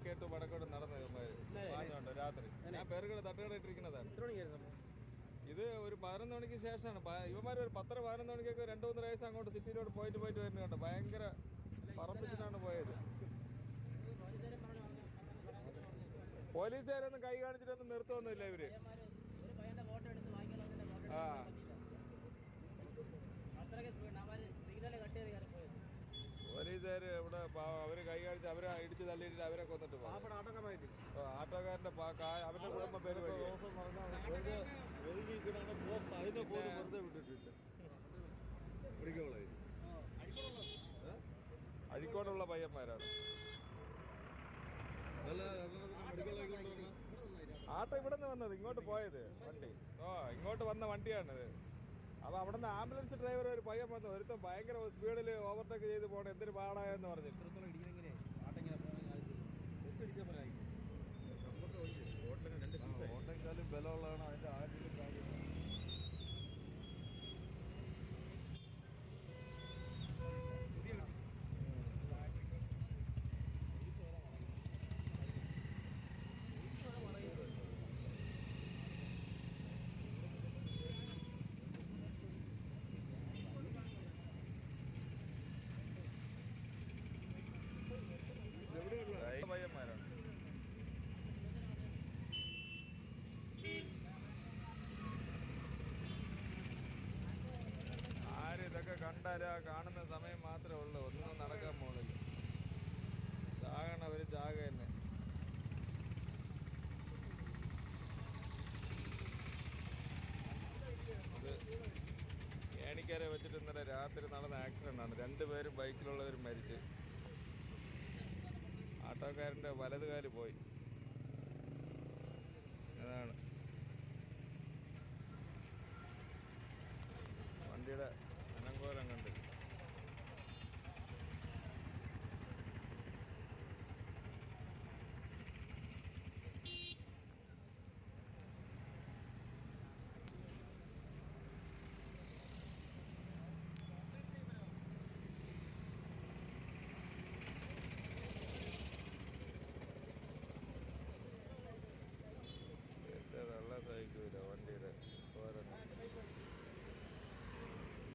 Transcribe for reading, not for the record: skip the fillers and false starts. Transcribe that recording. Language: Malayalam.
തെക്കേട്ട് വടക്കോട്ട് നടന്നു രാത്രി. ഞാൻ പേരുകൾ തട്ടുകട ഇട്ടിരിക്കുന്നതാണ്. ഇത് ഒരു 11 മണിക്ക് ശേഷമാണ്. ഇവന്മാർ ഒരു 10-11 മണിക്കൊക്കെ 2-3 വയസ്സ് അങ്ങോട്ട് സിറ്റിയിലോട്ട് പോയിട്ട് വരുന്നത് കണ്ടോ. ഭയങ്കര പറമ്പിച്ചിട്ടാണ് പോയത്. പോലീസുകാരൊന്നും കൈ കാണിച്ചിട്ടൊന്നും നിർത്തുമൊന്നുമില്ല ഇവര്. ആ പോലീസുകാർ ഇവിടെ അവര് കൈ കാണിച്ച് അവരെ ഇടിച്ച് തള്ളിയിട്ട് അവരെ കൊന്നിട്ട് ആട്ടോക്കാരന്റെ അവരുടെ കുടുംബ പേര് അഴിക്കോടുള്ള പയ്യന്മാരാണ്. ആട്ടോ ഇവിടെ നിന്ന് വന്നത് ഇങ്ങോട്ട് പോയത് വണ്ടി. ഇങ്ങോട്ട് വന്ന വണ്ടിയാണിത്. അപ്പൊ അവിടെ നിന്ന് ആംബുലൻസ് ഡ്രൈവർ ഒരു പയ്യൻ വന്നു. ഒരുത്തം ഭയങ്കര സ്പീഡിൽ ഓവർടേക്ക് ചെയ്ത് പോകണം. എന്തൊരു പാടായെന്ന് പറഞ്ഞു. ഓട്ടേക്കാളും ബലമുള്ളതാണ് അതിന്റെ ആദ്യം കാര്യം. പയ്യന്മാരാണ്. ആരും ഇതൊക്കെ കണ്ടാരാ കാണുന്ന സമയം മാത്രമേ ഉള്ളൂ. ഒന്നും നടക്കാൻ പോകുന്നില്ല. ചാകണവര് ചാക തന്നെ. ഇത് ഏണിക്കര വെച്ചിട്ട് ഇന്നലെ രാത്രി നടന്ന ആക്സിഡന്റ് ആണ്. 2 പേരും ബൈക്കിലുള്ളവർ മരിച്ച്. ആട്ടോക്കാരൻ്റെ വലതുകാല് പോയി. അതാണ് വണ്ടിയുടെ